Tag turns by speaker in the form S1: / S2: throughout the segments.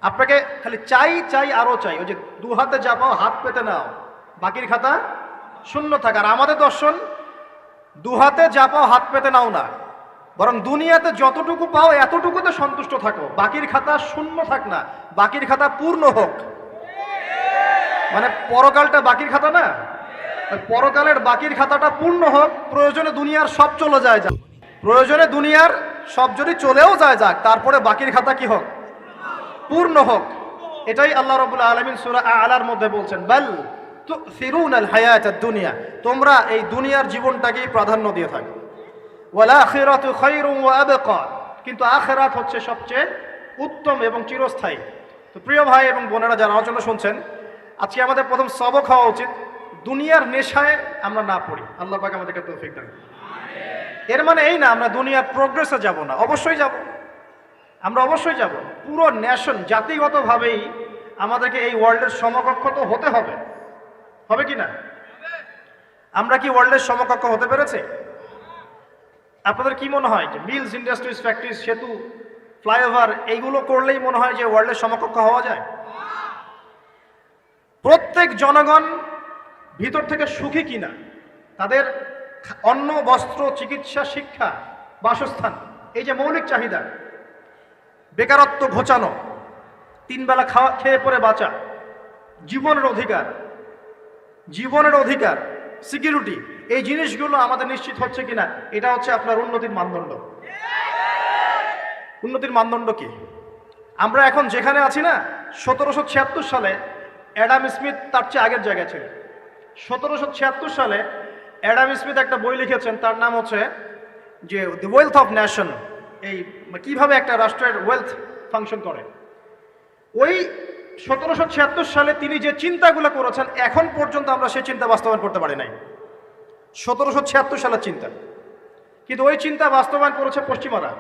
S1: আপনাকে খালি চাই চাই আরো চাই, ওই যে দু হাতে যা পাও হাত পেতে নাও, বাকির খাতা শূন্য থাকে। আর আমাদের দর্শন, দু হাতে যা পাও হাত পেতে নাও না, বরং দুনিয়াতে যতটুকু পাও এতটুকুতে সন্তুষ্ট থাকো, বাকির খাতা শূন্য থাক না, বাকির খাতা পূর্ণ হোক। মানে পরকালটা বাকির খাতা না, পরকালের বাকির খাতাটা পূর্ণ হোক। প্রয়োজনে দুনিয়ার সব চলে যায় যাক, প্রয়োজনে দুনিয়ার সব যদি চলেও যায় যাক, তারপরে বাকির খাতা কি হোক? পূর্ণ হোক। এটাই আল্লাহ রাব্বুল আলামিন সূরা আ'লার মধ্যে বলছেন, বাল তুসিরুনাল হায়াতাদ দুনিয়া, তোমরা এই দুনিয়ার জীবনটাকেই প্রাধান্য দিয়ে থাকো। ওয়াল আখিরাতু খায়রুন ওয়া আবকা, কিন্তু আখিরাত হচ্ছে সবচেয়ে উত্তম এবং চিরস্থায়ী। তো প্রিয় ভাই এবং বোনেরা যারা আলোচনা শুনছেন, আজকে আমাদের প্রথম সবক হওয়া উচিত দুনিয়ার নেশায় আমরা না পড়ি। আল্লাহ পাক আমাদেরকে তৌফিক দান। এর মানে এই না আমরা দুনিয়ার প্রোগ্রেসে যাব না, অবশ্যই যাব, আমরা অবশ্যই যাব। পুরো ন্যাশন জাতিগতভাবেই আমাদেরকে এই ওয়ার্ল্ডের সমকক্ষ তো হতে হবে, হবে কি না? আমরা কি ওয়ার্ল্ডের সমকক্ষ হতে পেরেছি? আপনাদের কি মনে হয় যে মিলস, ইন্ডাস্ট্রিজ, ফ্যাক্টরিজ, সেতু, ফ্লাইওভার এইগুলো করলেই মনে হয় যে ওয়ার্ল্ডের সমকক্ষ হওয়া যায়? প্রত্যেক জনগণ ভিতর থেকে সুখী কিনা, তাদের অন্ন, বস্ত্র, চিকিৎসা, শিক্ষা, বাসস্থান, এই যে মৌলিক চাহিদা, বেকারত্ব ঘোচানো, তিন বেলা খাওয়া খেয়ে পরে বাঁচা, জীবনের অধিকার, জীবনের অধিকার, সিকিউরিটি, এই জিনিসগুলো আমাদের নিশ্চিত হচ্ছে কিনা, এটা হচ্ছে আপনার উন্নতির মানদণ্ড। উন্নতির মানদণ্ড কি? আমরা এখন যেখানে আছি না, 1776 সালে অ্যাডাম স্মিথ তার চেয়ে আগের জায়গায় ছিল। 1776 সালে অ্যাডাম স্মিথ একটা বই লিখেছেন, তার নাম হচ্ছে যে দি ওয়েলথ অফ নেশন, এই কিভাবে একটা রাষ্ট্রের ওয়েলথ ফাংশন করে। ওই 1776 সালে তিনি যে চিন্তাগুলো করেছেন, এখন পর্যন্ত আমরা সেই চিন্তা বাস্তবায়ন করতে পারি নাই। 1776 সালের চিন্তা, কিন্তু ওই চিন্তা বাস্তবায়ন করেছে পশ্চিমারা।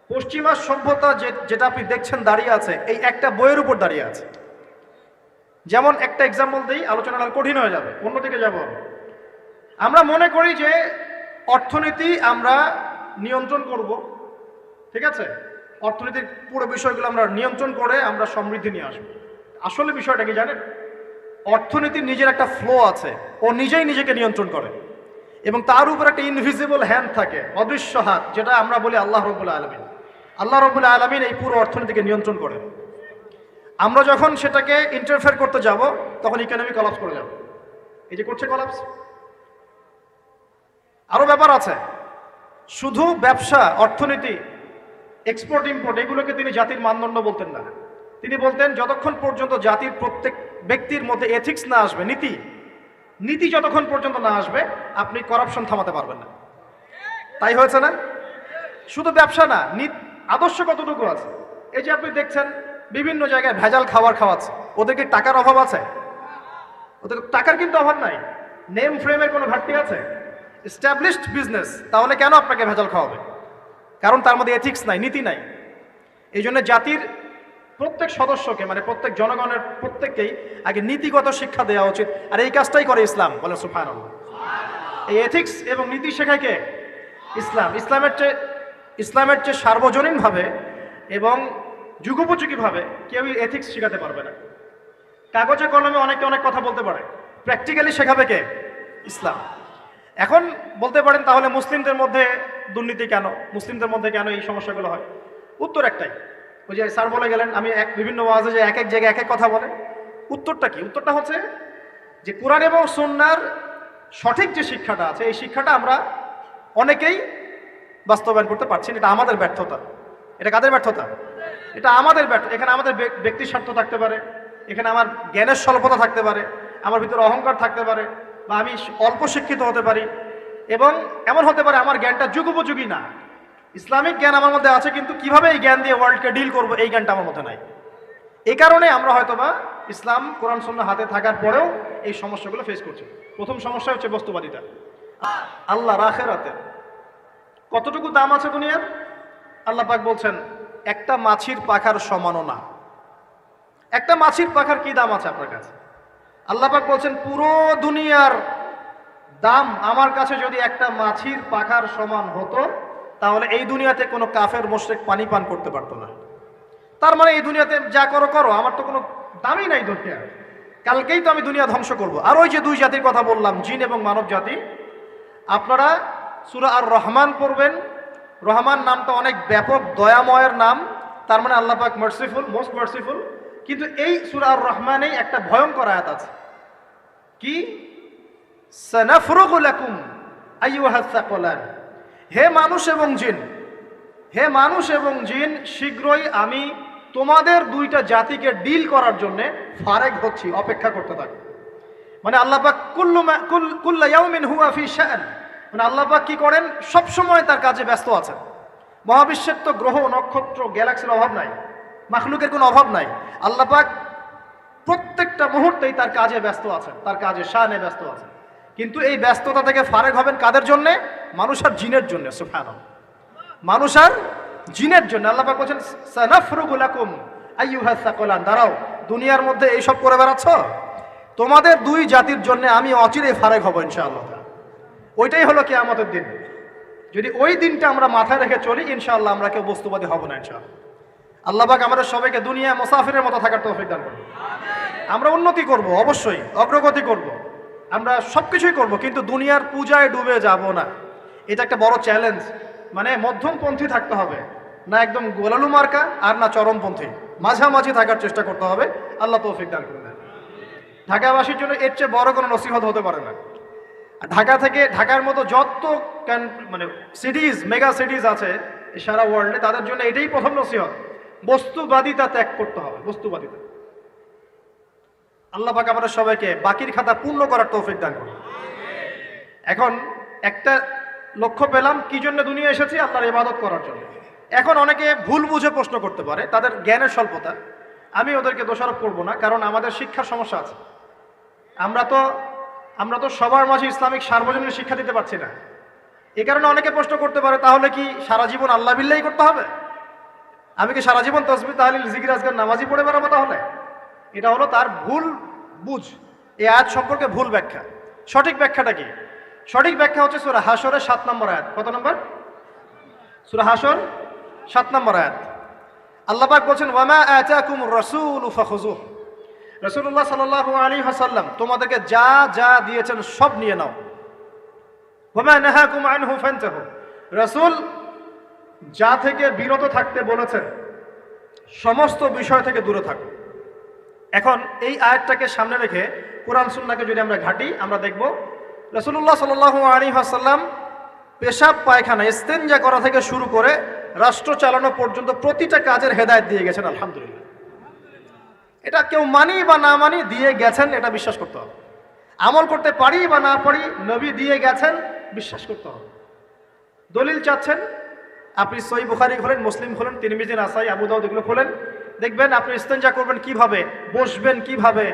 S1: পশ্চিমা সভ্যতা যেটা আপনি দেখছেন দাঁড়িয়ে আছে, এই একটা বইয়ের উপর দাঁড়িয়ে আছে। যেমন একটা এক্সাম্পল দিই, আলোচনা কঠিন হয়ে যাবে, অন্যদিকে যাব। আমরা মনে করি যে অর্থনীতি আমরা নিয়ন্ত্রণ করব, ঠিক আছে, অর্থনীতির পুরো বিষয়গুলো আমরা নিয়ন্ত্রণ করে আমরা সমৃদ্ধি নিয়ে আসবো। আসলে বিষয়টা কি জানেন? অর্থনীতির নিজের একটা ফ্লো আছে, ও নিজেই নিজেকে নিয়ন্ত্রণ করে, এবং তার উপর একটা ইনভিজিবল হ্যান্ড থাকে, অদৃশ্য হাত, যেটা আমরা বলি আল্লাহ রাব্বুল আলামিন। আল্লাহ রাব্বুল আলামিন এই পুরো অর্থনীতিকে নিয়ন্ত্রণ করে। আমরা যখন সেটাকে ইন্টারফেয়ার করতে যাব, তখন ইকোনমি কলাপস করে যাবে। এই যে করছে কলাপস। আরো ব্যাপার আছে, শুধু ব্যবসা, অর্থনীতি, এক্সপোর্ট ইম্পোর্ট, এগুলোকে তিনি জাতির মানদণ্ড বলতেন না। তিনি বলতেন যতক্ষণ পর্যন্ত জাতির প্রত্যেক ব্যক্তির মধ্যে এথিক্স না আসবে, নীতি যতক্ষণ পর্যন্ত না আসবে, আপনি করাপশন থামাতে পারবেন না। তাই হয়েছে না? শুধু ব্যবসা না, আদর্শ কতটুকু আছে? এই যে আপনি দেখছেন বিভিন্ন জায়গায় ভেজাল খাবার খাওয়াচ্ছে, ওদের কি টাকার অভাব আছে? ওদের টাকার কিন্তু অভাব নাই। নেম ফ্রেমের কোনো ঘাটতি আছে? এস্টাবলিশড বিজনেস, তাহলে কেন আপনাকে ভেজাল খাওয়াবে? কারণ তার মধ্যে এথিক্স নাই, নীতি নাই। এই জন্য জাতির প্রত্যেক সদস্যকে, মানে প্রত্যেক জনগণের প্রত্যেককেই আগে নীতিগত শিক্ষা দেওয়া উচিত। আর এই কাজটাই করে ইসলাম, বলে সুবহানাল্লাহ। এই এথিক্স এবং নীতি শেখায় কে? ইসলাম। ইসলামের চেয়ে সার্বজনীনভাবে এবং যুগোপযোগীভাবে কেউই এথিক্স শেখাতে পারবে না। কাগজে কলমে অনেকে অনেক কথা বলতে পারে, প্র্যাকটিক্যালি শেখাবে কে? ইসলাম। এখন বলতে পারেন তাহলে মুসলিমদের মধ্যে দুর্নীতি কেন, মুসলিমদের মধ্যে কেন এই সমস্যাগুলো হয়? উত্তর একটাই, ওই যে স্যার বলে গেলেন, আমি বিভিন্ন ওয়াজে যে এক এক জায়গায় এক এক কথা বলে। উত্তরটা কি? উত্তরটা হচ্ছে যে কোরআন এবং সুন্নাহর সঠিক যে শিক্ষাটা আছে, এই শিক্ষাটা আমরা অনেকেই বাস্তবায়ন করতে পারছি না। এটা আমাদের ব্যর্থতা। এটা কাদের ব্যর্থতা? এটা আমাদের ব্যর্থতা। এখানে আমাদের ব্যক্তির স্বার্থ থাকতে পারে, এখানে আমার জ্ঞানের স্বল্পতা থাকতে পারে, আমার ভিতরে অহংকার থাকতে পারে, বা আমি অল্প শিক্ষিত হতে পারি, এবং এমন হতে পারে আমার জ্ঞানটা যুগোপযোগী না। ইসলামিক জ্ঞান আমার মধ্যে আছে, কিন্তু কিভাবে এই জ্ঞান দিয়ে ওয়ার্ল্ডকে ডিল করবো, এই জ্ঞানটা আমার মধ্যে নাই। এই কারণে আমরা হয়তোবা ইসলাম, কোরআন সুন্নাহ হাতে থাকার পরেও এই সমস্যাগুলো ফেস করছি। প্রথম সমস্যা হচ্ছে বস্তুবাদিতা। আল্লাহর আখিরাতে কতটুকু দাম আছে দুনিয়ার? আল্লাহ পাক বলছেন একটা মাছির পাখার সমানও না। একটা মাছির পাখার কি দাম আছে আপনার কাছে? আল্লাহ পাক বলছেন পুরো দুনিয়ার দাম আমার কাছে যদি একটা মাছির পাখার সমান হতো, তাহলে এই দুনিয়াতে কোনো কাফের মুশরিক পানি পান করতে পারতো না। তার মানে এই দুনিয়াতে যা করো করো, আমার তো কোনো দামই নাই দুনিয়া, কালকেই তো আমি দুনিয়া ধ্বংস করব। আর ওই যে দুই জাতির কথা বললাম, জিন এবং মানব জাতি, আপনারা সূরা আর রহমান পড়বেন। রহমান নামটা অনেক ব্যাপক, দয়াময়ের নাম, তার মানে আল্লাহ পাক মার্সিফুল, মোস্ট মার্সিফুল। কিন্তু এই সূরা আর রহমানেই একটা ভয়ঙ্কর আয়াত আছে, কি সানাফরুগু লাকুম আইয়ুহাস সাকলান, হে মানুষ এবং জিন, হে মানুষ এবং জিন, শীঘ্রই আমি তোমাদের দুইটা জাতিকে ডিল করার জন্য ফারেক হচ্ছি, অপেক্ষা করতে থাকো। মানে আল্লাহ পাক কুল্লা ইয়াউমিন হুয়া ফি শাআন, মানে আল্লাহ পাক কি করেন, সব সময় তার কাজে ব্যস্ত আছেন। মহাবিশ্বের তো গ্রহ নক্ষত্র গ্যালাক্সির অভাব নাই, মাখলুকের কোনো অভাব নাই। আল্লাহ পাক প্রত্যেকটা মুহূর্তেই তার কাজে ব্যস্ত আছেন, তার কাজে শানে ব্যস্ত আছেন। কিন্তু এই ব্যস্ততা থেকে ফারেক হবেন কাদের জন্যে? মানুষ আর জিনের জন্য। সুবহানাল্লাহ, মানুষ আর জিনের জন্য। আল্লাহ পাক বলেন সানাফরুগু লাকুম আইয়ুহাস সাকলান, দাঁড়াও, দুনিয়ার মধ্যে এইসব করে বেড়াচ্ছ, তোমাদের দুই জাতির জন্য আমি অচিরেই ফারেক হব ইনশাআল্লাহ। ওইটাই হলো কিয়ামতের দিন। যদি ওই দিনটা আমরা মাথায় রেখে চলি, ইনশাআল্লাহ আমরা কেউ বস্তুবাদী হব না ইনশাআল্লাহ। আল্লাহ পাক আমাদের সবাইকে দুনিয়া মুসাফিরের মতো থাকার তৌফিক দান করুন। আমরা উন্নতি করব, অবশ্যই অগ্রগতি করব, আমরা সবকিছুই করব, কিন্তু দুনিয়ার পূজায় ডুবে যাব না। এটা একটা বড় চ্যালেঞ্জ। মানে মধ্যমপন্থী থাকতে হবে, না একদম গোলালু মার্কা আর না চরমপন্থী, মাঝামাঝি থাকার চেষ্টা করতে হবে। আল্লাহ তৌফিক দান করুন। ঢাকাবাসীর জন্য এর চেয়ে বড় কোনো নসিহত হতে পারে না। ঢাকা থেকে, ঢাকার মতো যত মানে সিটিজ, মেগা সিটিজ আছে সারা ওয়ার্ল্ডে, তাদের জন্য এটাই প্রথম নসিহত, বস্তুবাদিতা ত্যাগ করতে হবে, বস্তুবাদিতা। আল্লাহ পাক আমাদের সবাইকে বাকির খাতা পূর্ণ করার তৌফিক দান করুন। এখন একটা লক্ষ্য পেলাম, কি জন্য দুনিয়া এসেছি? আল্লাহর ইবাদত করার জন্য। এখন অনেকে ভুল বুঝে প্রশ্ন করতে পারে, তাদের জ্ঞানের স্বল্পতা। আমি ওদেরকে দোষারোপ করব না, কারণ আমাদের শিক্ষার সমস্যা আছে। আমরা তো সবার মাঝে ইসলামিক সার্বজনীন শিক্ষা দিতে পারছি না। এই কারণে অনেকে প্রশ্ন করতে পারে, তাহলে কি সারা জীবন আল্লাহ বিল্লাহি করতে হবে? আমি কি সারা জীবন তাসবিহ তাহলিল জিকির আজকার নামাজি পড়ে বেড়াবো? তাহলে এটা হলো তার ভুল বুঝ। এই আয়াত সম্পর্কে ভুল ব্যাখ্যা। সঠিক ব্যাখ্যাটা কি? সঠিক ব্যাখ্যা হচ্ছে সূরা হাশরের 7 নম্বর আয়াত। কত নম্বর? সূরা হাশর 7 নম্বর আয়াত। আল্লাহ পাক বলেন, ওয়ামা আতাকুমুর রাসূলু ফাখুযুহু, রাসূলুল্লাহ সাল্লাল্লাহু আলাইহি ওয়াসাল্লাম তোমাদেরকে যা যা দিয়েছেন সব নিয়ে নাও। ওয়ামা নাহাকুম আনহু ফান্তাহু, রাসূল যা থেকে বিরত থাকতে বলেছেন সমস্ত বিষয় থেকে দূরে থাকো। এখন এই আয়াতটাকে সামনে রেখে কোরআন সুন্নাহকে যদি আমরা ঘাঁটি, আমরা দেখব রাসূলুল্লাহ সাল্লাল্লাহু আলাইহি ওয়াসাল্লাম পেশাব পায়খানা ইস্তেনজা করা থেকে শুরু করে রাষ্ট্র চালানো পর্যন্ত প্রতিটা কাজের হেদায়েত দিয়ে গেছেন। আলহামদুলিল্লাহ, এটা কেউ মানি বা না মানি দিয়ে গেছেন, এটা বিশ্বাস করতে হবে। আমল করতে পারি বা না পারি, নবী দিয়ে গেছেন, বিশ্বাস করতে হবে। দলিল চাচ্ছেন, আপনি সহিহ বুখারী খোলেন, মুসলিম খোলেন, তিরমিজি, নাসাই, আবু দাউদ এগুলো খোলেন, দেখবেন আপনি ইস্তেনজা করবেন কিভাবে, বসবেন কিভাবে,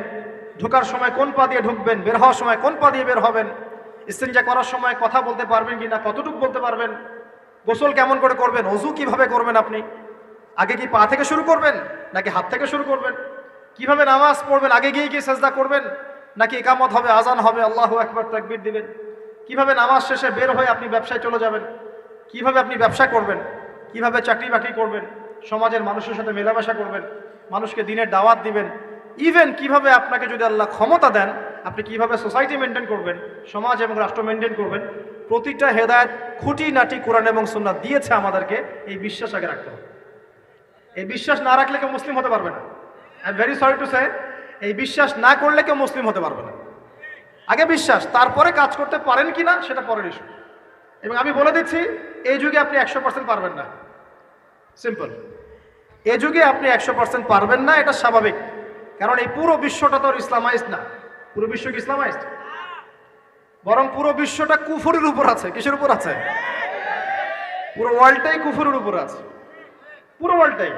S1: ঢোকার সময় কোন পা দিয়ে ঢুকবেন, বের হওয়ার সময় কোন পা দিয়ে বের হবেন, ইস্তেনজা করার সময় কথা বলতে পারবেন কিনা, কতটুকু বলতে পারবেন, গোসল কেমন করে করবেন, ওযু কিভাবে করবেন, আপনি আগে কি পা থেকে শুরু করবেন নাকি হাত থেকে শুরু করবেন, কিভাবে নামাজ পড়বেন, আগে গিয়ে গিয়ে সেজদা করবেন নাকি ইকামত হবে, আজান হবে, আল্লাহু আকবার তাকবীর দিবেন, কিভাবে নামাজ শেষে বের হয়ে আপনি ব্যবসায় চলে যাবেন, কিভাবে আপনি ব্যবসা করবেন, কিভাবে চাকরি বাকরি করবেন, সমাজের মানুষের সাথে মেলামেশা করবেন, মানুষকে দিনের দাওয়াত দিবেন, ইভেন কিভাবে আপনাকে যদি আল্লাহ ক্ষমতা দেন আপনি কিভাবে সোসাইটি মেনটেন করবেন, সমাজ এবং রাষ্ট্র মেনটেন করবেন, প্রতিটা হেদায়েত খুঁটিনাটি কোরআন এবং সুন্নাহ দিয়েছে আমাদেরকে। এই বিশ্বাস আগে রাখতে হবে। এই বিশ্বাস না রাখলে কেউ মুসলিম হতে পারবে না। I am very sorry to say, এই বিশ্বাস না করলে কেউ মুসলিম হতে পারবে না। আগে বিশ্বাস, তারপরে কাজ করতে পারেন কিনা সেটা পরের ইস্যু। এবং আমি বলে দিচ্ছি, এই যুগে আপনি 100% পারবেন না। সিম্পল, এই যুগে আপনি 100% পারবেন না, এটা স্বাভাবিক। কারণ এই পুরো বিশ্বটা তো ইসলামাইজড না। পুরো বিশ্ব কি ইসলামাইজড? বরং পুরো বিশ্বটা কুফরের উপর আছে। কিসের উপর আছে? পুরো ওয়ার্ল্ডটাই কুফরের উপর আছে, পুরো ওয়ার্ল্ডটাই।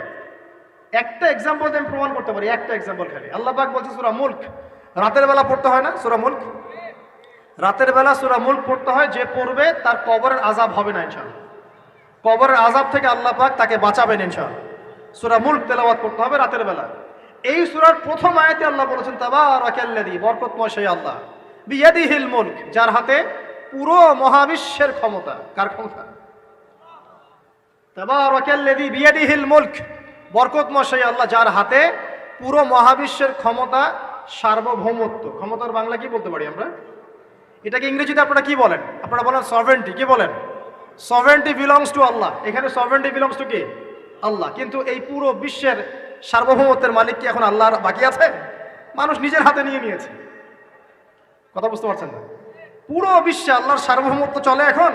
S1: একটা এক্সাম্পল আমি প্রমাণ করতে পারি, একটা এক্সাম্পল খালি। আল্লাহ পাক বলছে সূরা মুলক, রাতের বেলা পড়তে হয় না সূরা মুলক? রাতের বেলা সূরা মুলক পড়তে হয়, যে পড়বে তার কবরের আযাব হবে না ইনশাআল্লাহ। কবরের আযাব থেকে আল্লাহ পাক তাকে বাঁচাবেন ইনশাআল্লাহ। সূরা মুলক তেলাওয়াত করতে হবে রাতের বেলা। এই সূরার প্রথম আয়াতে আল্লাহ বলেছেন, তাবারাকাল্লাযী, বরকতময় সেই আল্লাহ, বিয়াদিহিল মুলক, যার হাতে পুরো মহাবিশ্বের ক্ষমতা। কার ক্ষমতা? তাবারাকাল্লাযী বিয়াদিহিল মুলক, বরকতময় সেই আল্লাহ যার হাতে পুরো মহাবিশ্বের ক্ষমতা, সার্বভৌমত্ব। ক্ষমতার বাংলা কি বলতে পারি আমরা? এটাকে ইংরেজিতে আপনারা কি বলেন? আপনারা বলেন সভরেন্টি। কি বলেন? সভরেন্টি বিলংস টু আল্লাহ। এখানে সভরেন্টি বিলংস টু কে? আল্লাহ। কিন্তু এই পুরো বিশ্বের সার্বভৌমত্বের মালিক কি এখন আল্লাহর বাকি আছে? মানুষ নিজের হাতে নিয়ে নিয়েছে। কথা বুঝতে পারছেন না? পুরো বিশ্বে আল্লাহর সার্বভৌমত্ব চলে এখন,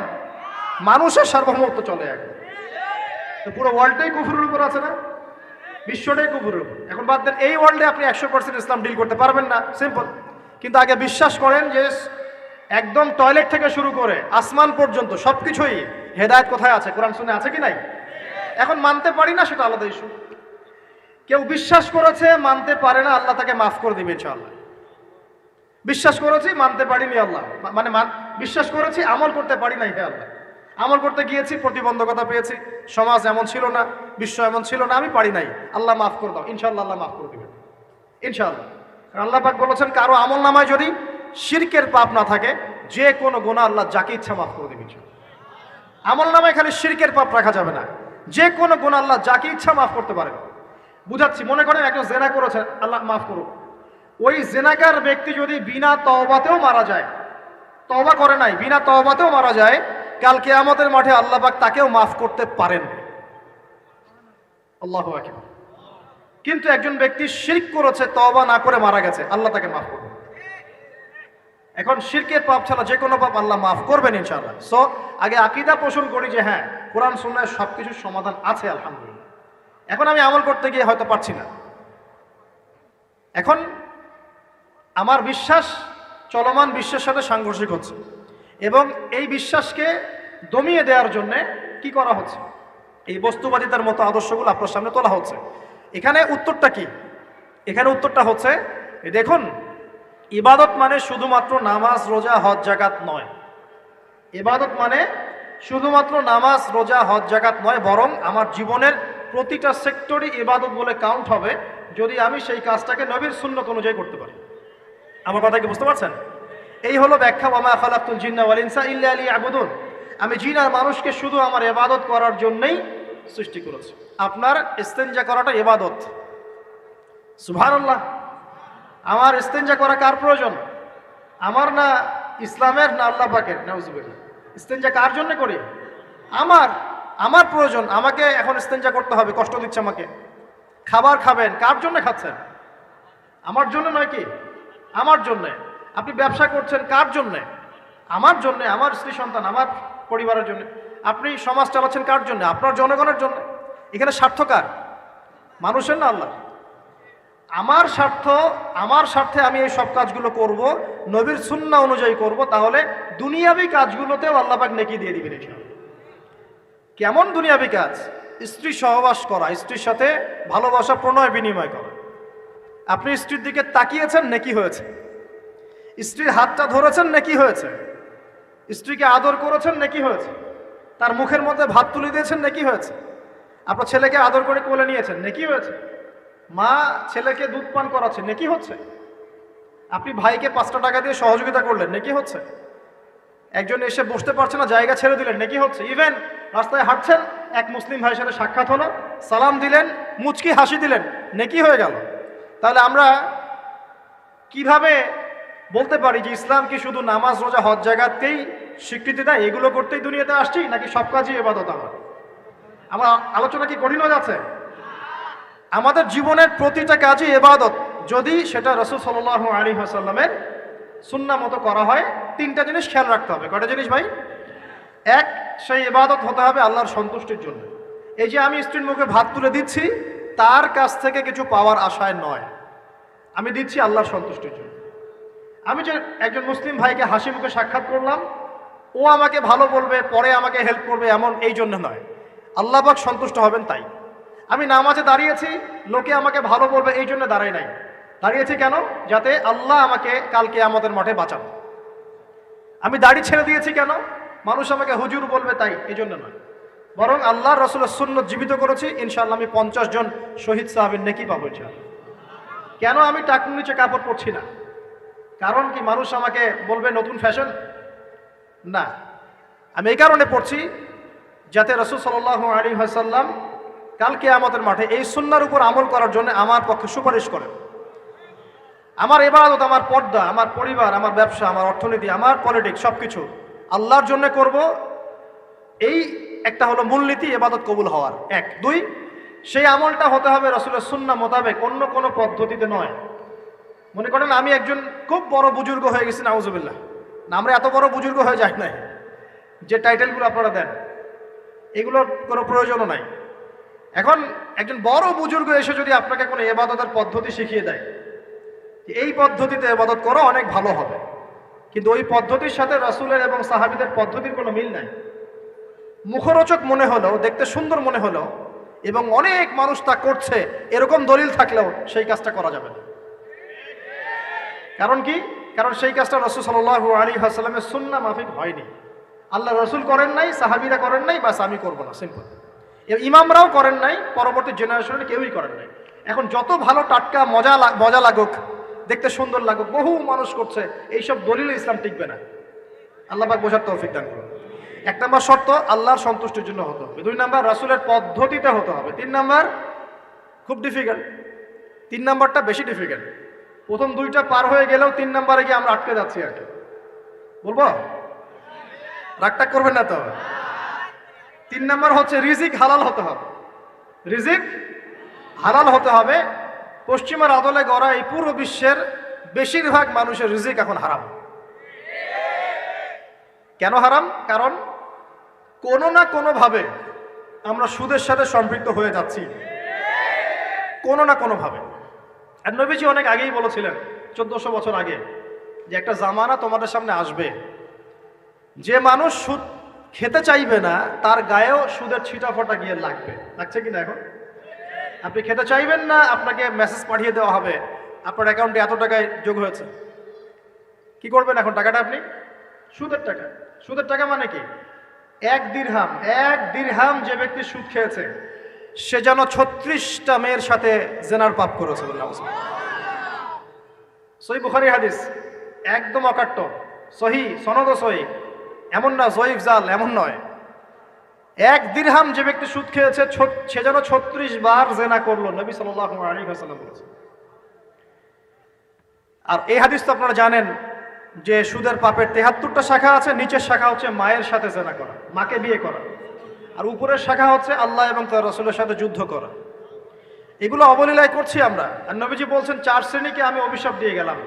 S1: মানুষের সার্বভৌমত্ব চলে এখন। তো পুরো ওয়ার্ল্ডটাই কুফরের উপর আছে না? বিশ্বটাই কুফরের উপর। এখন বাদ দেন, এই ওয়ার্ল্ডে আপনি 100% ইসলাম ডিল করতে পারবেন না, সিম্পল। কিন্তু আগে বিশ্বাস করেন যে একদম টয়লেট থেকে শুরু করে আসমান পর্যন্ত সবকিছুই হেদায়েত কোথায় আছে? কোরআন শুনে আছে কি নাই? এখন মানতে পারি না, সেটা আলাদা ইস্যু। কেউ বিশ্বাস করেছে, মানতে পারে না, আল্লাহ তাকে মাফ করে দিবে ইনশাআল্লাহ। বিশ্বাস করেছি, মানতে পারিনি, আল্লাহ মানে বিশ্বাস করেছি, আমল করতে পারি নাই, হে আল্লাহ আমল করতে গিয়েছি, প্রতিবন্ধকতা পেয়েছি, সমাজ এমন ছিল না, বিশ্ব এমন ছিল না, আমি পারি নাই, আল্লাহ মাফ করে দাও। ইনশাআল্লাহ আল্লাহ মাফ করে দিবেন ইনশাআল্লাহ। আল্লাহ পাক বলেছেন কারো আমল নামায় যদি শিরকের পাপ না থাকে, যে কোনো গুনাহ আল্লাহ যাকে ইচ্ছা মাফ করে দিবেন। আমল নামায় খালি শিরকের পাপ রাখা যাবে না, যে কোনো গুনাহ আল্লাহ যাকে ইচ্ছা মাফ করতে পারেন। বুঝাচ্ছি, মনে করেন একজন জেনা করেছেন, আল্লাহ মাফ করুন। ওই জেনাকার ব্যক্তি যদি বিনা তওবাতেও মারা যায়, তওবা করে নাই, বিনা তওবাতেও মারা যায়, কাল কিয়ামতের মাঠে আল্লাহ পাক তাকেও মাফ করতে পারেন। আল্লাহু আকবার। কিন্তু একজন ব্যক্তি শিরক করেছে, তওবা না করে মারা গেছে, আল্লাহ তাকে মাফ করবেন। এখন শিরকের পাপ ছাড়া যে কোনো পাপ আল্লাহ মাফ করবেন ইনশাআল্লাহ। সো আগে আকীদা পোষণ করি যে হ্যাঁ, কোরআন সুন্নাহয় সবকিছুর সমাধান আছে আলহামদুলিল্লাহ। এখন আমি আমল করতে গিয়ে হয়তো পারছি না, এখন আমার বিশ্বাস চলমান বিশ্বের সাথে সাংঘর্ষিক হচ্ছে, এবং এই বিশ্বাসকে দমিয়ে দেওয়ার জন্য কি করা হচ্ছে? এই বস্তুবাদিতার মতো আদর্শগুলো আপনার সামনে তোলা হচ্ছে। এখানে উত্তরটা কি? এখানে উত্তরটা হচ্ছে, দেখুন, ইবাদত মানে শুধুমাত্র নামাজ, রোজা, হজ, জাকাত নয়। ইবাদত মানে শুধুমাত্র নামাজ, রোজা, হজ, জাকাত নয়, বরং আমার জীবনের প্রতিটা সেক্টরই ইবাদত বলে কাউন্ট হবে যদি আমি সেই কাজটাকে নবীর সুন্নাত অনুযায়ী করতে পারি। আমার কথা কি বুঝতে পারছেন? এই হলো ব্যাখ্যা, ওয়ামা খালাকতুল জিন্না ওয়াল ইনসা ইল্লা লিয়াবুদুন। আমি জিন আর মানুষকে শুধু আমার ইবাদত করার জন্যই সৃষ্টি করেছি। আপনার ইস্তেনজা করাটা ইবাদত। সুবহানাল্লাহ। আমার ইস্তেনজা করা কার প্রয়োজন? আমার না ইসলামের, না আল্লাহ পাকের? নাউজুবিল্লাহ। ইস্তেনজা কার জন্য করি? আমার প্রয়োজন। আমাকে এখন ইস্তেনজা করতে হবে, কষ্ট দিচ্ছে আমাকে। খাবার খাবেন, কার জন্য খাচ্ছেন? আমার জন্য নয় কি? আমার জন্য। আপনি ব্যবসা করছেন, কার জন্য? আমার জন্য, আমার স্ত্রী সন্তান, আমার পরিবারের জন্য। আপনি সমাজ চালাচ্ছেন কার জন্য? আপনার জনগণের জন্য। এখানে স্বার্থ কার? মানুষের না আল্লাহ? আমার স্বার্থে আমি এই সব কাজগুলো করব, নবীর সুন্নাহ অনুযায়ী করব, তাহলে দুনিয়াবি কাজগুলোতেও আল্লাহ পাক নেকি দিয়ে দিবেন ইনশাআল্লাহ। কেমন দুনিয়াবি কাজ? স্ত্রী সহবাস করা, স্ত্রীর সাথে ভালোবাসা, প্রণয় বিনিময় করা। আপনি স্ত্রীর দিকে তাকিয়েছেন, নেকি হয়েছে। স্ত্রীর হাতটা ধরেছেন, নেকি হয়েছে। স্ত্রীকে আদর করেছেন, নেকি হয়েছে। তার মুখের মধ্যে ভাত তুলে দিয়েছেন, নেকি হয়েছে। আপনার ছেলেকে আদর করে কোলে নিয়েছেন, নেকি হয়েছে। মা ছেলেকে দুধ পান করাচ্ছে, নেকি হচ্ছে। আপনি ভাইকে 5টা টাকা দিয়ে সহযোগিতা করলেন, নেকি হচ্ছে। একজন এসে বসতে পারছে না, জায়গা ছেড়ে দিলেন, নেকি হচ্ছে। ইভেন রাস্তায় হাঁটছেন, এক মুসলিম ভাইয়ের সাথে সাক্ষাৎ হলো, সালাম দিলেন, মুচকি হাসি দিলেন, নেকি হয়ে গেল। তাহলে আমরা কিভাবে বলতে পারি যে ইসলাম কি শুধু নামাজ, রোজা, হজ, জাকাতকেই স্বীকৃতি দেয়, এগুলো করতেই দুনিয়াতে আসছি, নাকি সব কাজই ইবাদত? আমার আলোচনা কি কঠিন হয়ে যাচ্ছে? আমাদের জীবনের প্রতিটা কাজই ইবাদত, যদি সেটা রাসূল সাল্লাল্লাহু আলাইহি ওয়াসাল্লামের সুন্নাহ মতো করা হয়। 3টা জিনিস খেয়াল রাখতে হবে। কয়টা জিনিস ভাই? এক, সেই ইবাদত হতে হবে আল্লাহর সন্তুষ্টির জন্য। এই যে আমি স্ত্রীর মুখে ভাত তুলে দিচ্ছি, তার কাছ থেকে কিছু পাওয়ার আশায় নয়, আমি দিচ্ছি আল্লাহর সন্তুষ্টির জন্য। আমি যে একজন মুসলিম ভাইকে হাসি মুখে সাক্ষাৎ করলাম, ও আমাকে ভালো বলবে, পরে আমাকে হেল্প করবে, এমন এই জন্য নয়, আল্লাহ পাক সন্তুষ্ট হবেন তাই। আমি নামাজে দাঁড়িয়েছি, লোকে আমাকে ভালো বলবে, এই জন্য দাঁড়াই নাই। দাঁড়িয়েছি কেন? যাতে আল্লাহ আমাকে কাল কিয়ামতের মাঠে বাঁচান। আমি দাড়ি ছেড়ে দিয়েছি কেন? মানুষ আমাকে হুজুর বলবে তাই, এই জন্য নয়, বরং আল্লাহর রাসূলের সুন্নাত জীবিত করেছি, ইনশাআল্লাহ আমি 50 জন শহীদ সাহাবীর নেকি পাবো ইনশাআল্লাহ। কেন আমি টাকনুর নিচে কাপড় পরছি না? কারণ কি মানুষ আমাকে বলবে নতুন ফ্যাশন? না, আমি এই কারণে পড়ছি যাতে রাসূল সাল্লাল্লাহু আলাইহি ওয়াসাল্লাম কাল কিয়ামতের মাঠে এই সুন্নাহর উপর আমল করার জন্য আমার পক্ষে সুপারিশ করেন। আমার ইবাদত, আমার পর্দা, আমার পরিবার, আমার ব্যবসা, আমার অর্থনীতি, আমার পলিটিক্স সবকিছু আল্লাহর জন্য করব, এই একটা হলো মূলনীতি ইবাদত কবুল হওয়ার। এক। দুই, সেই আমলটা হতে হবে রাসূলের সুন্নাহ মোতাবেক, অন্য কোনো পদ্ধতিতে নয়। মনে করেন আমি একজন খুব বড় বুজুর্গ হয়ে গেছি, নাউজুবিল্লাহ, না আমরা এত বড় বুজুর্গ হয়ে যাই নাই, যে টাইটেলগুলো আপনারা দেন এগুলোর কোনো প্রয়োজনও নাই। এখন একজন বড় বুজুর্গ এসে যদি আপনাকে কোনো ইবাদতের পদ্ধতি শিখিয়ে দেয়, এই পদ্ধতিতে ইবাদত করো অনেক ভালো হবে, কিন্তু ওই পদ্ধতির সাথে রাসূলের এবং সাহাবীদের পদ্ধতির কোনো মিল নাই। মুখরোচক মনে হলেও, দেখতে সুন্দর মনে হলেও, এবং অনেক মানুষ তা করছে এরকম দলিল থাকলেও সেই কাজটা করা যাবে না। কারণ কি? কারণ সেই কাজটা রাসূল সাল্লাল্লাহু আলাইহি ওয়াসাল্লামের সুন্নাহ মাফিক হয়নি। আল্লাহ রাসূল করেন নাই, সাহাবীরা করেন নাই, বাস আমি করব না, সিম্পল। ইমামরাও করেন নাই, পরবর্তী জেনারেশনে কেউই করেন নাই। এখন যত ভালো টাটকা মজা লাগুক, দেখতে সুন্দর লাগুক, বহু মানুষ করছে, এইসব দলিলে ইসলাম টিকবে না। আল্লাহ পাক বোঝার তৌফিক দান করুন। এক নম্বর শর্ত আল্লাহর সন্তুষ্টির জন্য হতে হবে। দুই নম্বর রাসূলের পদ্ধতিতে হতে হবে। তিন নম্বর খুব ডিফিকাল্ট, তিন নম্বরটা বেশি ডিফিকাল্ট। প্রথম দুইটা পার হয়ে গেলেও তিন নম্বরে গিয়ে আমরা আটকে যাচ্ছি আর কি। বলবো? রাগটা করবেন না তো। তিন নম্বর হচ্ছে রিজিক হালাল হতে হবে। রিজিক হালাল হতে হবে। পশ্চিমার আদলে গড়া এই পুরো বিশ্বের বেশিরভাগ মানুষের রিজিক এখন হারাম। কেন হারাম? কারণ কোনো না কোনোভাবে আমরা সুদের সাথে সম্পৃক্ত হয়ে যাচ্ছি, কোনো না কোনোভাবে। আর নবীজি অনেক আগেই বলেছিলেন, 1400 বছর আগে, যে একটা জামানা তোমাদের সামনে আসবে, যে মানুষ সুদ খেতে চাইবে না তার গায়েও সুদের ছিটাফোঁটা গিয়ে লাগবে। লাগছে কিনা? এখন আপনি খেতে চাইবেন না, আপনাকে মেসেজ পাঠিয়ে দেওয়া হবে আপনার অ্যাকাউন্টে এত টাকায় যোগ হয়েছে। কি করবেন এখন? টাকাটা আপনি সুদের টাকা। সুদের টাকা মানে কি? এক দিরহাম যে ব্যক্তি সুদ খেয়েছে সে যেন 36টা মেয়ের সাথে জেনার পাপ করেছে। সহিহ বুখারী হাদিস, একদম অকাট্য, সহিহ, সনদ সহিহ, এমন না জয়ীফ জাল, এমন নয়। এক দিরহাম যে ব্যক্তি সুদ খেয়েছে সে যেন 36 বার জেনা করলো, নবী সাল্লাল্লাহু আলাইহি ওয়াসাল্লাম বলেছেন। আর এই হাদিস তো আপনারা জানেন যে সুদের পাপের 73টা শাখা আছে। নিচের শাখা হচ্ছে মায়ের সাথে জেনা করা, মাকে বিয়ে করা, আর উপরের শাখা হচ্ছে আল্লাহ এবং তার রাসূলের সাথে যুদ্ধ করা। এগুলো অবলীলায় করছি আমরা। আর নবীজি বলছেন 4 শ্রেণীকে আমি অভিশাপ দিয়ে গেলাম।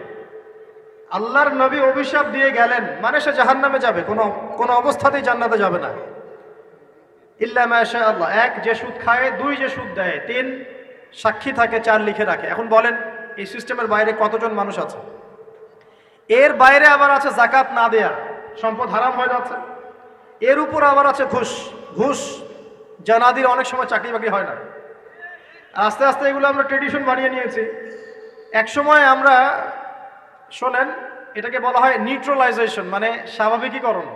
S1: আল্লাহর নবী অভিশাপ দিয়ে গেলেন মানে সে জাহান্নামে যাবে, কোনো অবস্থাতেই জান্নাতে যাবে না। ইল্লা মা শা আল্লাহ। 1, যে সুদ খায়। 2, যে সুদ দেয়। 3, সাক্ষী থাকে। 4, লিখে রাখে। এখন বলেন এই সিস্টেমের বাইরে কতজন মানুষ আছে? এর বাইরে আবার আছে যাকাত না দেয়া, সম্পদ হারাম হয়ে যাচ্ছে। এর উপর আবার আছে ঘুষ জানাদির অনেক সময় চাকরি বাকরি হয় না। আস্তে আস্তে এগুলো আমরা ট্রেডিশন বানিয়ে নিয়েছি। এক সময় আমরা, শোনেন, এটাকে বলা হয় নিউট্রালাইজেশন, মানে স্বাভাবিকীকরণ।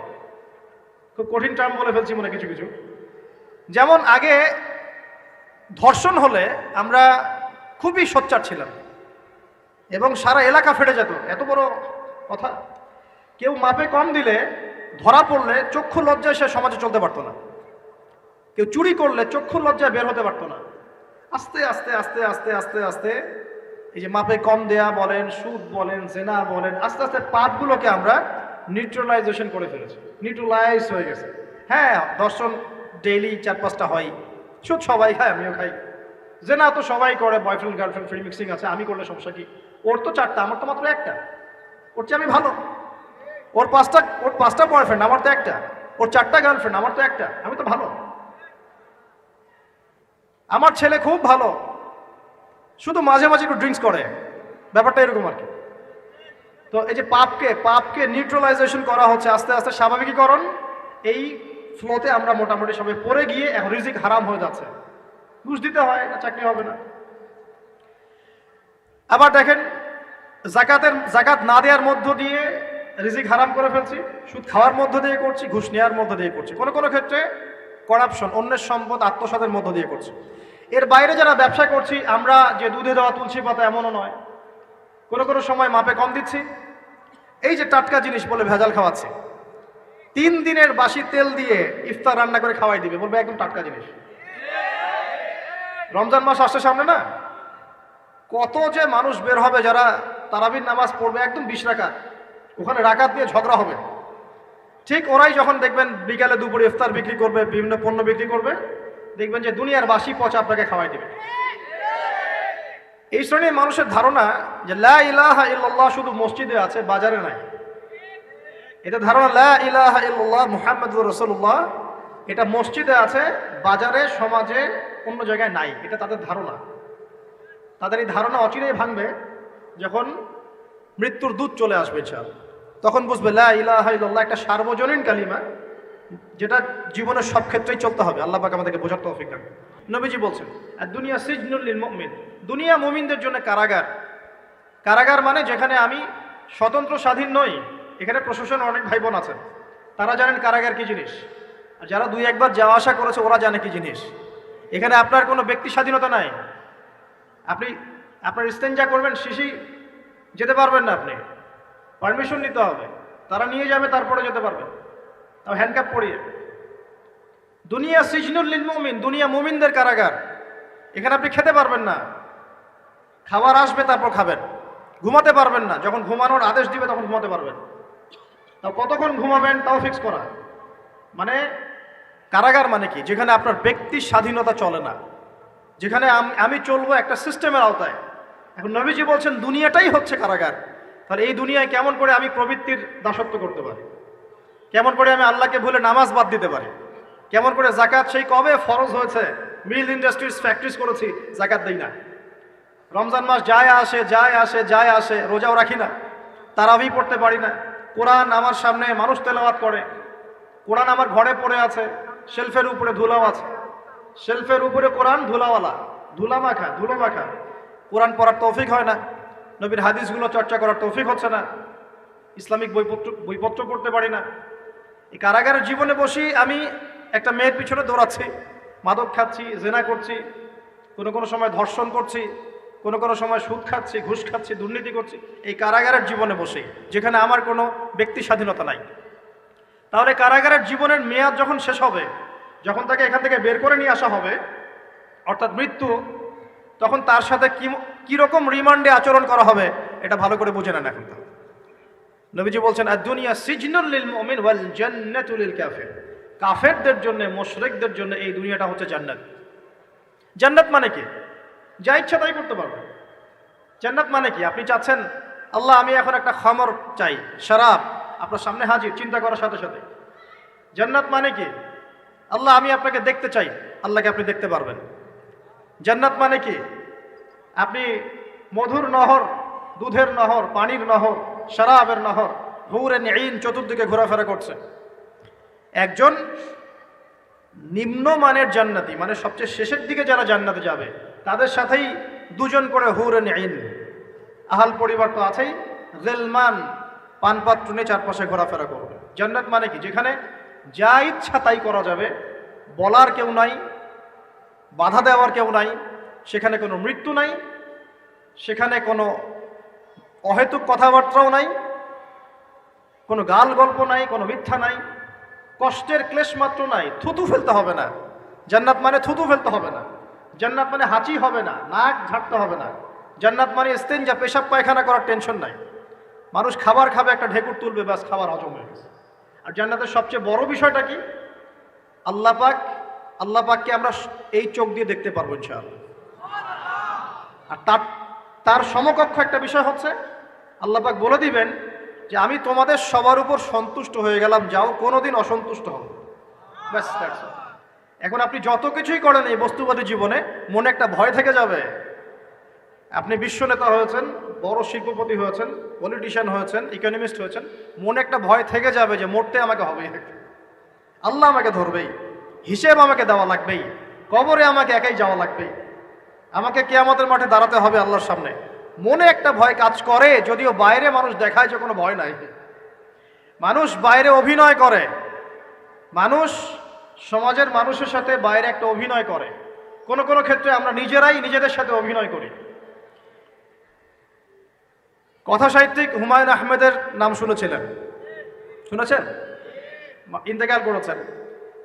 S1: খুব কঠিন টার্ম বলে ফেলছি মনে কিছু কিছু। যেমন আগে ধর্ষণ হলে আমরা খুবই সোচ্চার ছিলাম এবং সারা এলাকা ফেটে যেত, এত বড় কথা। কেউ মাপে কম দিলে, ধরা পড়লে চক্ষু লজ্জায় সে সমাজে চলতে পারতো না। কেউ চুরি করলে চক্ষু লজ্জায় বের হতে পারতো না। আস্তে আস্তে আস্তে আস্তে আস্তে আস্তে এই যে মাপে কম দেয়া বলেন, সুদ বলেন, জেনা বলেন, আস্তে আস্তে পাপগুলোকে আমরা নিউট্রালাইজেশন করে ফেলেছি, নিউট্রালাইজ হয়ে গেছে। হ্যাঁ, দর্শন ডেইলি 4-5টা হয়, সুদ সবাই খায়, আমিও খাই, জেনা তো সবাই করে, বয়ফ্রেন্ড গার্লফ্রেন্ড ফ্রি মিক্সিং আছে, আমি করলে সমস্যা কি? ওর তো 4টা, আমার তো মাত্র 1টা। ওর চেয়ে আমি ভালো। ওর 5টা বয়ফ্রেন্ড, আমার তো 1টা। ওর 4টা গার্লফ্রেন্ড, আমার তো 1টা। আমি তো ভালো। আমার ছেলে খুব ভালো, শুধু মাঝে মাঝে একটু ড্রিঙ্কস করে, ব্যাপারটা এরকম আর কি। তো এই যে পাপকে নিউট্রালাইজেশন করা হচ্ছে আস্তে আস্তে, স্বাভাবিকীকরণ। এই ফ্লোতে আমরা মোটামুটি সবাই পড়ে গিয়ে এখন রিজিক হারাম হয়ে যাচ্ছে। ঘুষ দিতে হয়, না চাকরি হবে না। আবার দেখেন, জাকাত না দেওয়ার মধ্য দিয়ে রিজিক হারাম করে ফেলছি, সুদ খাওয়ার মধ্য দিয়ে করছি, ঘুষ নেওয়ার মধ্য দিয়ে করছি, কোনো কোনো ক্ষেত্রে করাপশন, অন্যের সম্পদ আত্মসাতের মধ্য দিয়ে করছি। এর বাইরে যারা ব্যবসা করছি, আমরা যে দুধে দেওয়া তুলসী পাতা এমনও নয়, কোনো কোনো সময় মাপে কম দিচ্ছি। এই যে টাটকা জিনিস বলে ভেজাল খাওয়াচ্ছি, 3 দিনের বাসি তেল দিয়ে ইফতার রান্না করে খাওয়াই দিবে, বলবে একদম টাটকা জিনিস। রমজান মাস আসছে সামনে না, কত যে মানুষ বের হবে যারা তারাবির নামাজ পড়বে একদম 20 রাকাত, ওখানে রাকাত দিয়ে ঝগড়া হবে। ঠিক ওরাই যখন দেখবেন বিকালে দুপুরে ইফতার বিক্রি করবে, বিভিন্ন পণ্য বিক্রি করবে, দেখবেন যে দুনিয়ার বাসি পচা আপনাকে খাওয়াই দিবে। এই শ্রেণীর মানুষের ধারণা যে লা ইলাহা ইল্লাল্লাহ শুধু মসজিদে আছে, বাজারে নাই। এটা ধারণা লা ইলাহা ইল্লাল্লাহ মুহাম্মাদুর রাসূলুল্লাহ এটা মসজিদে আছে, বাজারে সমাজে অন্য জায়গায় নাই। এটা তাদের ধারণা। তাদের এই ধারণা অচিরেই ভাঙবে যখন মৃত্যুর দূত চলে আসবে ইনশাআল্লাহ। তখন বুঝবে লা ইলাহা ইল্লাল্লাহ একটা সার্বজনীন কালিমা, যেটা জীবনের সব ক্ষেত্রেই চলতে হবে। আল্লাহ পাক আমাদেরকে বোঝার তৌফিক দান। নবীজি বলছেন আর দুনিয়া সিজনুল লিল মুমিন, দুনিয়া মুমিনদের জন্য কারাগার। কারাগার মানে যেখানে আমি স্বতন্ত্র স্বাধীন নই। এখানে প্রশাসন অনেক ভাই বোন আছেন, তারা জানেন কারাগার কি জিনিস, আর যারা 2-1 বার যাওয়া আসা করেছে ওরা জানে কি জিনিস। এখানে আপনার কোনো ব্যক্তি স্বাধীনতা নাই। আপনি আপনার ইস্তেঞ্জা করবেন, শিশি যেতে পারবেন না, আপনি পারমিশন নিতে হবে, তারা নিয়ে যাবে, তারপরে যেতে পারবেন, তাও হ্যান্ডকাপ পরিয়ে। দুনিয়া সিজনুল লিল মুমিন, দুনিয়া মুমিনদের কারাগার। এখানে আপনি খেতে পারবেন না, খাবার আসবে তারপর খাবেন, ঘুমাতে পারবেন না, যখন ঘুমানোর আদেশ দিবে তখন ঘুমাতে পারবেন, তাও কতক্ষণ ঘুমাবেন তাও ফিক্স করা। মানে কারাগার মানে কি? যেখানে আপনার ব্যক্তির স্বাধীনতা চলে না, যেখানে আমি চলবো একটা সিস্টেমের আওতায়। এখন নবীজি বলছেন দুনিয়াটাই হচ্ছে কারাগার। তাহলে এই দুনিয়ায় কেমন করে আমি প্রবৃত্তির দাসত্ব করতে পারি, কেমন করে আমি আল্লাহকে ভুলে নামাজ বাদ দিতে পারি, কেমন করে জাকাত সেই কবে ফরজ হয়েছে, মিল ইন্ডাস্ট্রিজ ফ্যাক্টরিজ করেছি, জাকাত দেই না, রমজান মাস যায় আসে যায় আসে যায় আসে, রোজাও রাখি না, তারাবি পড়তে পারি না, কোরআন আমার সামনে মানুষ তেলাওয়াত করে, কোরআন আমার ঘরে পড়ে আছে, শেলফের উপরে ধুলাও আছে, শেলফের উপরে কোরআন ধুলাওয়ালা, ধুলো মাখা, কোরআন পড়ার তৌফিক হয় না, নবীর হাদিসগুলো চর্চা করার তৌফিক হচ্ছে না, ইসলামিক বইপত্র পড়তে পারি না। এই কারাগারের জীবনে বসি আমি একটা মেয়ের পিছনে দৌড়াচ্ছি, মাদক খাচ্ছি, জেনা করছি, কোনো সময় ধর্ষণ করছি, কোনো সময় সুদ খাচ্ছি, ঘুষ খাচ্ছি, দুর্নীতি করছি, এই কারাগারের জীবনে বসে, যেখানে আমার কোনো ব্যক্তি স্বাধীনতা নাই। তাহলে কারাগারের জীবনের মেয়াদ যখন শেষ হবে, যখন তাকে এখান থেকে বের করে নিয়ে আসা হবে, অর্থাৎ মৃত্যু, তখন তার সাথে কিরকম রিমান্ডে আচরণ করা হবে এটা ভালো করে বুঝে নেন। এখন নবীজি বলছেন আর দুনিয়া সিজনুল লিল মুমিন ওয়াল জান্নাতু লিল কাফির, কাফেরদের জন্য, মুশরিকদের জন্য এই দুনিয়াটা হচ্ছে জান্নাত। জান্নাত মানে কি? যা ইচ্ছা তাই করতে পারবেন। জান্নাত মানে কি? আপনি চাচ্ছেন আল্লাহ আমি এখন একটা খামর চাই, শরাব আপনার সামনে হাজির, চিন্তা করার সাথে সাথে। জান্নাত মানে কি? আল্লাহ আমি আপনাকে দেখতে চাই, আল্লাহকে আপনি দেখতে পারবেন। জান্নাত মানে কি? আপনি মধুর নহর, দুধের নহর, পানির নহর, শরাবের নহর, হুরে নিঈন চতুর্দিকে ঘোরাফেরা করছে। একজন নিম্নমানের জান্নাতি, মানে সবচেয়ে শেষের দিকে যারা জান্নাতে যাবে, তাদের সাথেই 2জন করে হুরে নিঈন, আহাল পরিবার তো আছেই, গিলমান পানপাত্র নিয়ে চারপাশে ঘোরাফেরা করবে। জান্নাত মানে কি? যেখানে যা ইচ্ছা তাই করা যাবে, বলার কেউ নাই, বাধা দেওয়ার কেউ নাই, সেখানে কোনো মৃত্যু নাই, সেখানে কোনো অহেতুক কথাবার্তাও নাই, কোনো গাল গল্প নাই, কোনো মিথ্যা নাই, কষ্টের ক্লেশ মাত্র নাই, থুতু ফেলতে হবে না। জান্নাত মানে থুতু ফেলতে হবে না, জান্নাত মানে হাঁচি হবে না, নাক ঝাড়তে হবে না, জান্নাত মানে ইস্তেঞ্জা পেশাব পায়খানা করার টেনশন নাই। মানুষ খাবার খাবে, একটা ঢেকুর তুলবে, ব্যাস খাবার হজম হয়ে গেছে। আর জান্নাতের সবচেয়ে বড় বিষয়টা কি? আল্লাহ পাককে আমরা এই চোখ দিয়ে দেখতে পারবো ইনশাআল্লাহ। আর তার সমকক্ষ একটা বিষয় হচ্ছে আল্লাহ পাক বলে দিবেন যে আমি তোমাদের সবার উপর সন্তুষ্ট হয়ে গেলাম, যাও কোনোদিন অসন্তুষ্ট হবে। ব্যাস, এখন আপনি যত কিছুই করেন এই বস্তুবাদী জীবনে, মনে একটা ভয় থেকে যাবে। আপনি বিশ্ব নেতা হয়েছেন, বড় শিল্পপতি হয়েছেন, পলিটিশিয়ান হয়েছেন, ইকোনমিস্ট হয়েছেন, মনে একটা ভয় থেকে যাবে যে মরতে আমাকে হবেই, আল্লাহ আমাকে ধরবেই, হিসেব আমাকে দেওয়া লাগবেই, কবরে আমাকে একাই যাওয়া লাগবেই, আমাকে কিয়ামতের মাঠে দাঁড়াতে হবে আল্লাহর সামনে। মনে একটা ভয় কাজ করে, যদিও বাইরে মানুষ দেখায় যে কোনো ভয় নাই। মানুষ বাইরে অভিনয় করে, মানুষ সমাজের মানুষের সাথে বাইরে একটা অভিনয় করে, কোনো ক্ষেত্রে আমরা নিজেরাই নিজেদের সাথে অভিনয় করি। কথা সাহিত্যিক হুমায়ুন আহমেদের নাম শুনেছেন? ইন্তেকাল করেছেন।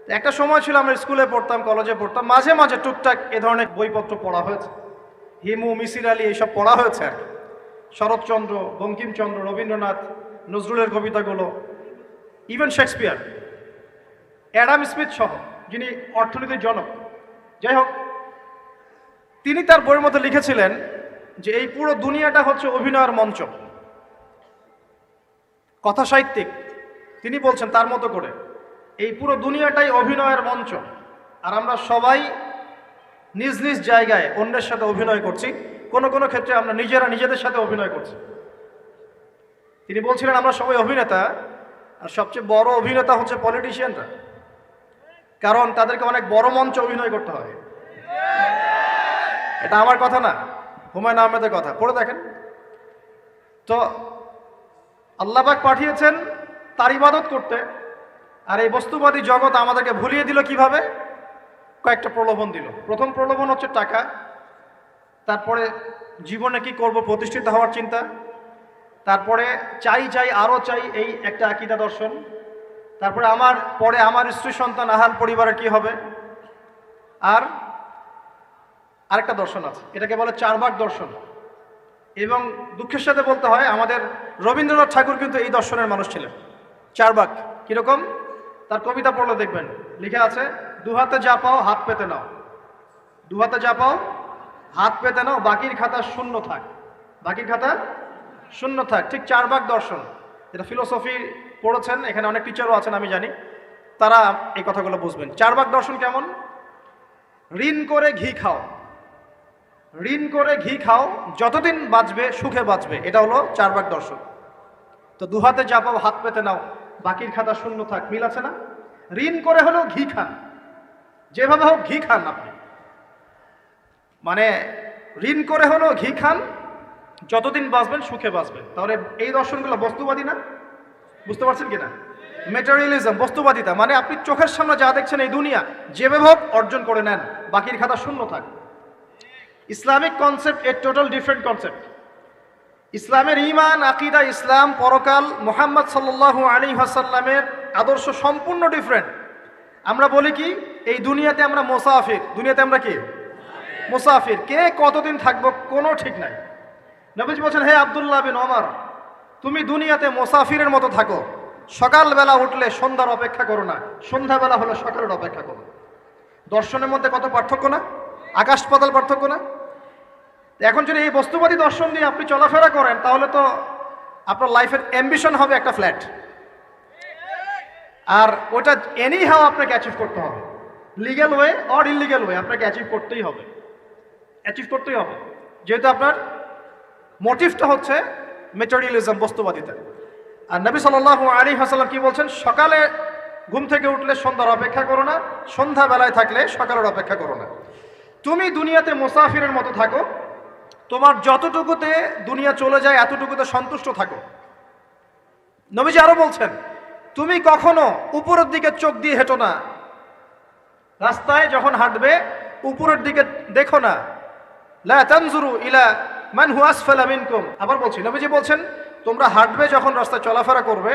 S1: একটা সময় ছিল আমরা স্কুলে পড়তাম, কলেজে পড়তাম, মাঝে মাঝে টুকটাক এ ধরনের বইপত্র পড়া হয়েছে, হিমু, মিসির আলী এইসব পড়া হয়েছে আর কি। শরৎচন্দ্র, বঙ্কিমচন্দ্র, রবীন্দ্রনাথ, নজরুলের কবিতাগুলো, ইভেন শেক্সপিয়ার, অ্যাডাম স্মিথ সহ, যিনি অর্থনীতির জনক। যাই হোক, তিনি তার বইয়ের মধ্যে লিখেছিলেন যে এই পুরো দুনিয়াটা হচ্ছে অভিনয়ের মঞ্চ। কথা সাহিত্যিক, তিনি বলছেন তার মতো করে এই পুরো দুনিয়াটাই অভিনয়ের মঞ্চ, আর আমরা সবাই নিজ নিজ জায়গায় অন্যের সাথে অভিনয় করছি, কোনো কোনো ক্ষেত্রে আমরা নিজেরা নিজেদের সাথে অভিনয় করছি। তিনি বলছিলেন আমরা সবাই অভিনেতা, আর সবচেয়ে বড় অভিনেতা হচ্ছে পলিটিশিয়ানরা, কারণ তাদেরকে অনেক বড় মঞ্চে অভিনয় করতে হয়। এটা আমার কথা না, হুমায়ুন আহমেদের কথা, পড়ে দেখেন তো। আল্লাহ পাক পাঠিয়েছেন তার ইবাদত করতে, আর এই বস্তুবাদী জগৎ আমাদেরকে ভুলিয়ে দিল কিভাবে? কয়েকটা প্রলোভন দিল। প্রথম প্রলোভন হচ্ছে টাকা, তারপরে জীবনে কি করব প্রতিষ্ঠিত হওয়ার চিন্তা, তারপরে চাই চাই আরও চাই এই একটা আকীদা দর্শন, তারপরে আমার স্ত্রী সন্তান আহাল পরিবারের কি হবে, আর আরেকটা দর্শন আছে, এটাকে বলে চারবাক দর্শন। এবং দুঃখের সাথে বলতে হয় আমাদের রবীন্দ্রনাথ ঠাকুর কিন্তু এই দর্শনের মানুষ ছিলেন। চারবাক কিরকম? তার কবিতা পড়লে দেখবেন লিখে আছে, দুহাতে যা পাও হাত পেতে নাও, দুহাতে যা পাও হাত পেতে নাও, বাকির খাতা শূন্য থাক, বাকির খাতা শূন্য থাক। ঠিক চারবাক দর্শন, যেটা ফিলোসফি পড়েছেন, এখানে অনেক টিচারও আছেন আমি জানি, তারা এই কথাগুলো বুঝবেন। চারবাক দর্শন কেমন? ঋণ করে ঘি খাও, ঋণ করে ঘি খাও, যতদিন বাঁচবে সুখে বাঁচবে, এটা হলো চারবাক দর্শন। তো দুহাতে যা পাও হাত পেতে নাও, বাকির খাতা শূন্য থাক, মিল আছে না? ঋণ করে হলেও ঘি খান, যেভাবে হোক ঘি খান আপনি, মানে ঋণ করে হলেও ঘি খান, যতদিন বাঁচবেন সুখে বাঁচবেন। তাহলে এই দর্শনগুলো বস্তুবাদী না? বুঝতে পারছেন কিনা? ম্যাটেরিয়ালিজম, বস্তুবাদিতা, মানে আপনি চোখের সামনে যা দেখছেন এই দুনিয়া, যেভাবে হোক অর্জন করে নেন, বাকির খাতা শূন্য থাক। ইসলামিক কনসেপ্ট এ টোটাল ডিফারেন্ট কনসেপ্ট। ইসলামের ঈমান, আকীদা, ইসলাম, পরকাল, মুহাম্মদ সাল্লাল্লাহু আলাইহি ওয়াসাল্লামের আদর্শ সম্পূর্ণ ডিফারেন্ট। আমরা বলি কি, এই দুনিয়াতে আমরা মুসাফির, দুনিয়াতে আমরা কি মুসাফির, কে কতদিন থাকবো কোনো ঠিক নাই। নবীজি বলছেন, হে আব্দুল্লাহ বিন ওমর, তুমি দুনিয়াতে মুসাফিরের মতো থাকো, সকালবেলা উঠলে সন্ধ্যার অপেক্ষা করো না, সন্ধ্যাবেলা হলে সকালের অপেক্ষা করো। দর্শনের মধ্যে কত পার্থক্য না? আকাশ পাতাল পার্থক্য না? এখন যদি এই বস্তুবাদী দর্শন দিয়ে আপনি চলাফেরা করেন, তাহলে তো আপনার লাইফের অ্যাম্বিশন হবে একটা ফ্ল্যাট, আর ওটা এনি হাও আপনাকে অ্যাচিভ করতে হবে, legal way or illegal way, আপনাকে অ্যাচিভ করতেই হবে, অ্যাচিভ করতেই হবে, যেহেতু আপনার মোটিভটা হচ্ছে ম্যাটেরিয়ালিজম, বস্তুবাদিতা। আর নবী সাল্লাল্লাহু আলাইহি ওয়াসাল্লাম কি বলছেন? সকালে ঘুম থেকে উঠলে সন্ধ্যার অপেক্ষা করো না, সন্ধ্যাবেলায় থাকলে সকালের অপেক্ষা করো না। তুমি দুনিয়াতে মুসাফিরের মতো থাকো, তোমার যতটুকুতে দুনিয়া চলে যায় এতটুকুতে সন্তুষ্ট থাকো। নবীজি আরো বলছেন, তুমি কখনো উপরের দিকে চোখ দিয়ে হেঁটো না, রাস্তায় যখন হাঁটবে উপরের দিকে দেখো না, লা তানজুরু ইলা মান হুয়া আসফালা মিনকুম। আবার বলছি, নবীজি বলছেন, তোমরা হাঁটবে যখন রাস্তায় চলাফেরা করবে,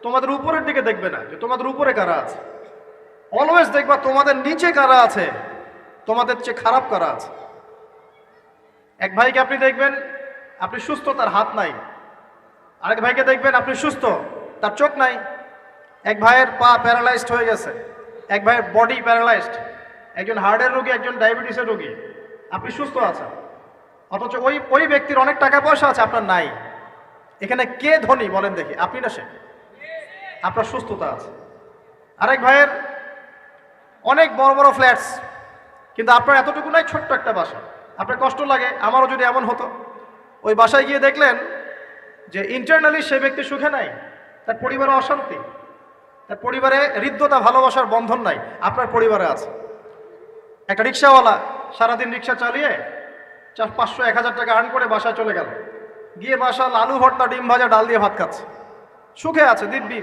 S1: তোমাদের উপরের দিকে দেখবে না যে তোমাদের উপরে কারা আছে, অলওয়েজ দেখবা তোমাদের নিচে কারা আছে, তোমাদের চেয়ে খারাপ কারা আছে। এক ভাইকে আপনি দেখবেন আপনি সুস্থ, তার হাত নাই। আরেক ভাইকে দেখবেন আপনি সুস্থ, তার চোখ নাই। এক ভাইয়ের পা প্যারালাইজড হয়ে গেছে, এক ভাইয়ের বডি প্যারালাইজড, একজন হার্টের রোগী, একজন ডায়াবেটিসের রোগী, আপনি সুস্থ আছেন, অথচ ওই ব্যক্তির অনেক টাকা পয়সা আছে, আপনার নাই। এখানে কে ধনী বলেন দেখি, আপনি না সে? আপনার সুস্থতা আছে। আরেক ভাইয়ের অনেক বড় বড় ফ্ল্যাটস, কিন্তু আপনার এতটুকু নাই, ছোট্ট একটা বাসা। আপনার কষ্ট লাগে, আমারও যদি এমন হতো। ওই বাসায় গিয়ে দেখলেন যে ইন্টারনালি সে ব্যক্তি সুখে নাই, তার পরিবারে অশান্তি, তার পরিবারে হৃদ্যতা, ভালোবাসার বন্ধন নাই, আপনার পরিবারে আছে। একটা রিক্সাওয়ালা সারাদিন রিক্সা চালিয়ে 500-1000 টাকা আর্ন করে বাসায় চলে গেল, গিয়ে বাসা আলু ভর্তা, ডিম ভাজা, ডাল দিয়ে ভাত খাচ্ছে, সুখে আছে দিব্যি।